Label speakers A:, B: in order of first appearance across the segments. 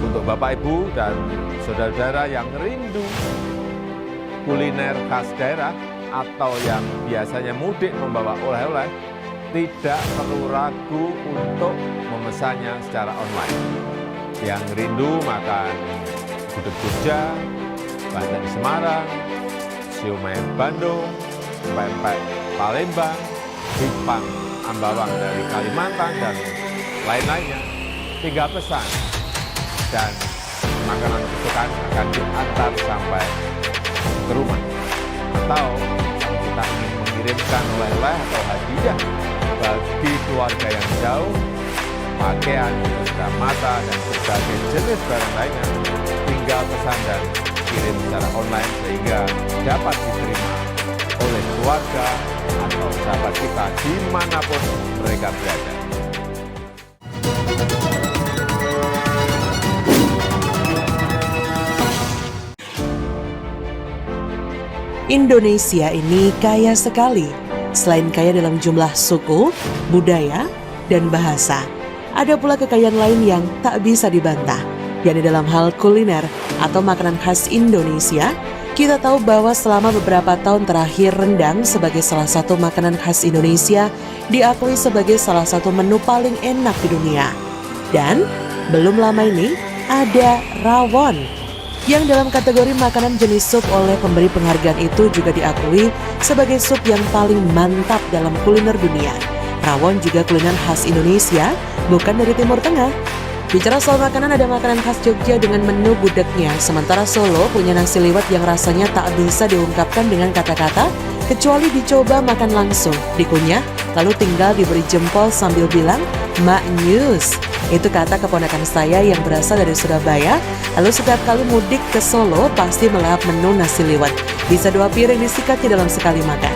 A: untuk Bapak Ibu dan saudara-saudara yang rindu kuliner khas daerah atau yang biasanya mudik membawa oleh-oleh, tidak perlu ragu untuk memesannya secara online. Yang rindu makan gudeg Jogja, bandeng Semarang, siomay Bandung, pempek Palembang, bipang Ambawang dari Kalimantan, dan lain-lainnya, tinggal pesan dan makanan kesukaan akan diantar sampai ke rumah. Atau kalau kita ingin mengirimkan oleh-oleh atau hadiah bagi keluarga yang jauh, pakaian, kacamata, dan berbagai jenis barang lainnya, tinggal pesan dan kirim secara online sehingga dapat diterima oleh keluarga atau sahabat kita dimanapun mereka berada.
B: Indonesia ini kaya sekali. Selain kaya dalam jumlah suku, budaya, dan bahasa, ada pula kekayaan lain yang tak bisa dibantah, yakni dalam hal kuliner atau makanan khas Indonesia. Kita tahu bahwa selama beberapa tahun terakhir rendang sebagai salah satu makanan khas Indonesia diakui sebagai salah satu menu paling enak di dunia. Dan belum lama ini ada rawon, yang dalam kategori makanan jenis sup oleh pemberi penghargaan itu juga diakui sebagai sup yang paling mantap dalam kuliner dunia. Rawon juga kuliner khas Indonesia, bukan dari Timur Tengah. Bicara soal makanan, ada makanan khas Jogja dengan menu gudegnya, sementara Solo punya nasi liwet yang rasanya tak bisa diungkapkan dengan kata-kata, kecuali dicoba makan langsung, dikunyah, lalu tinggal diberi jempol sambil bilang, "Maknyus." Itu kata keponakan saya yang berasal dari Surabaya, lalu setiap kali mudik ke Solo pasti melahap menu nasi liwet. Bisa 2 piring disikatnya dalam sekali makan.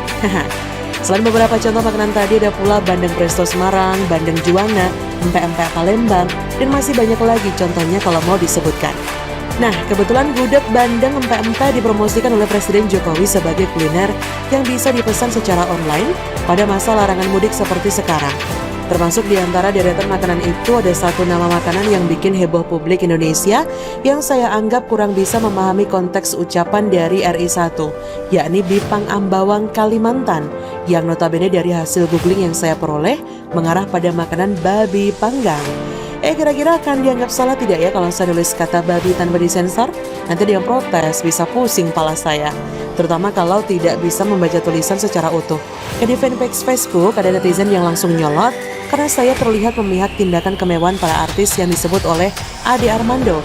B: Selain beberapa contoh makanan tadi, ada pula bandeng presto Semarang, bandeng Juwana, empek-empek Palembang, dan masih banyak lagi contohnya kalau mau disebutkan. Nah, kebetulan gudeg bandeng empek-empek dipromosikan oleh Presiden Jokowi sebagai kuliner yang bisa dipesan secara online pada masa larangan mudik seperti sekarang. Termasuk di antara deretan makanan itu ada satu nama makanan yang bikin heboh publik Indonesia yang saya anggap kurang bisa memahami konteks ucapan dari RI1, yakni bipang Ambawang Kalimantan, yang notabene dari hasil googling yang saya peroleh mengarah pada makanan babi panggang. Kira-kira akan dianggap salah tidak ya kalau saya nulis kata babi tanpa disensor? Nanti dia protes, bisa pusing pala saya. Terutama kalau tidak bisa membaca tulisan secara utuh. Di fanpage Facebook ada netizen yang langsung nyolot karena saya terlihat memihak tindakan kemewahan para artis yang disebut oleh Ade Armando.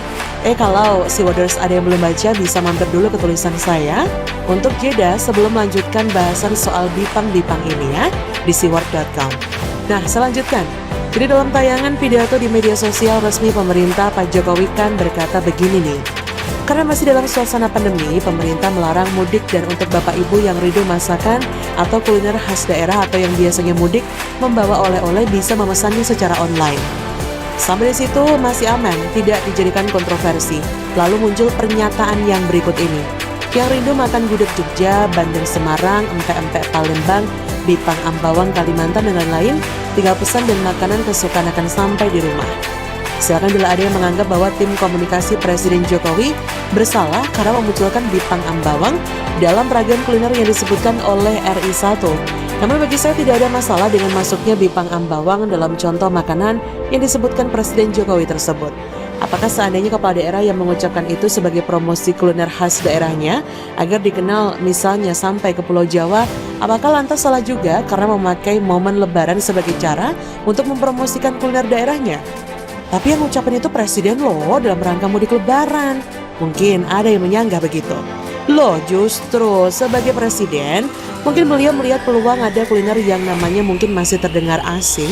B: Kalau si Waders ada yang belum baca, bisa mampir dulu ke tulisan saya untuk jeda sebelum melanjutkan bahasan soal bipang-bipang ini ya di siward.com. Nah, selanjutkan. Jadi dalam tayangan pidato di media sosial resmi pemerintah, Pak Jokowi kan berkata begini nih. Karena masih dalam suasana pandemi, pemerintah melarang mudik dan untuk Bapak Ibu yang rindu masakan atau kuliner khas daerah atau yang biasanya mudik membawa oleh-oleh bisa memesannya secara online. Sampai di situ masih aman, tidak dijadikan kontroversi. Lalu muncul pernyataan yang berikut ini. Yang rindu makan gudeg Jogja, bandeng Semarang, empek-empek Palembang, bipang Ambawang Kalimantan dan lain-lain, tinggal pesan dan makanan kesukaan akan sampai di rumah. Silakan bila ada yang menganggap bahwa tim komunikasi Presiden Jokowi bersalah karena memunculkan bipang Ambawang dalam ragam kuliner yang disebutkan oleh RI1. Namun bagi saya tidak ada masalah dengan masuknya bipang Ambawang dalam contoh makanan yang disebutkan Presiden Jokowi tersebut. Apakah seandainya kepala daerah yang mengucapkan itu sebagai promosi kuliner khas daerahnya agar dikenal misalnya sampai ke Pulau Jawa, apakah lantas salah juga karena memakai momen Lebaran sebagai cara untuk mempromosikan kuliner daerahnya? Tapi yang ngucapin itu presiden loh dalam rangka mudik Lebaran. Mungkin ada yang menyanggah begitu. Loh, justru sebagai presiden, mungkin beliau melihat peluang ada kuliner yang namanya mungkin masih terdengar asing,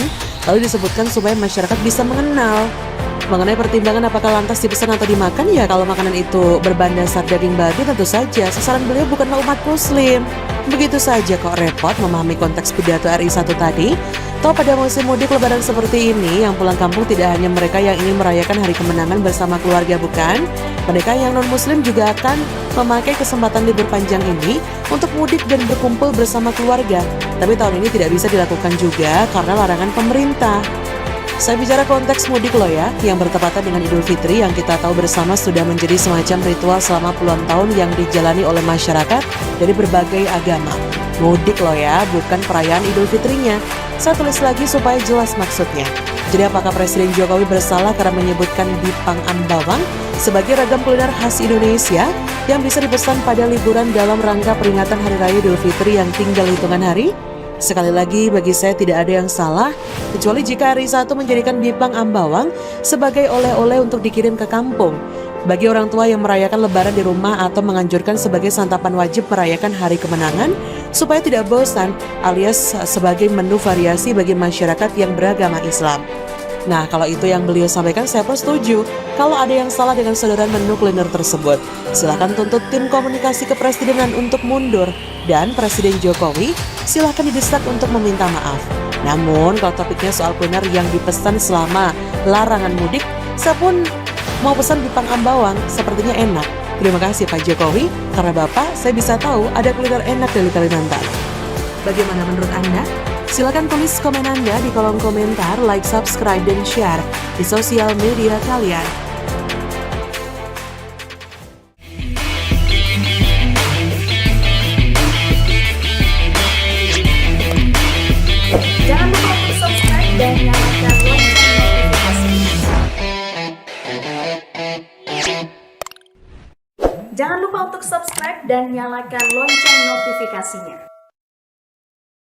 B: lalu disebutkan supaya masyarakat bisa mengenal. Mengenai pertimbangan apakah lantas dipesan atau dimakan, ya kalau makanan itu berbahan dasar daging babi tentu saja sasaran beliau bukanlah umat muslim. Begitu saja kok repot memahami konteks pidato RI1 tadi. Toh pada musim mudik Lebaran seperti ini, yang pulang kampung tidak hanya mereka yang ingin merayakan hari kemenangan bersama keluarga, bukan? Mereka yang non-muslim juga akan memakai kesempatan libur panjang ini untuk mudik dan berkumpul bersama keluarga. Tapi tahun ini tidak bisa dilakukan juga karena larangan pemerintah. Saya bicara konteks mudik loh ya, yang bertepatan dengan Idul Fitri yang kita tahu bersama sudah menjadi semacam ritual selama puluhan tahun yang dijalani oleh masyarakat dari berbagai agama. Mudik loh ya, bukan perayaan Idul Fitrinya. Saya tulis lagi supaya jelas maksudnya. Jadi apakah Presiden Jokowi bersalah karena menyebutkan Bipang Ambawang sebagai ragam kuliner khas Indonesia yang bisa dipesan pada liburan dalam rangka peringatan Hari Raya Idul Fitri yang tinggal hitungan hari? Sekali lagi, bagi saya tidak ada yang salah, kecuali jika hari satu menjadikan Bipang Ambawang sebagai oleh-oleh untuk dikirim ke kampung. Bagi orang tua yang merayakan lebaran di rumah atau menganjurkan sebagai santapan wajib merayakan hari kemenangan, supaya tidak bosan, alias sebagai menu variasi bagi masyarakat yang beragama Islam. Nah, kalau itu yang beliau sampaikan, saya pun setuju. Kalau ada yang salah dengan sodoran menu kuliner tersebut, silakan tuntut tim komunikasi kepresidenan untuk mundur. Dan Presiden Jokowi silakan didesak untuk meminta maaf. Namun, kalau topiknya soal kuliner yang dipesan selama larangan mudik, saya pun mau pesan Bipang Ambawang, sepertinya enak. Terima kasih Pak Jokowi, karena Bapak saya bisa tahu ada kuliner enak dari Kalimantan. Bagaimana menurut Anda? Silakan tulis komen Anda di kolom komentar, like, subscribe, dan share di sosial media kalian.
C: Jangan lupa untuk subscribe dan nyalakan lonceng notifikasinya. Jangan lupa untuk subscribe dan nyalakan lonceng notifikasinya.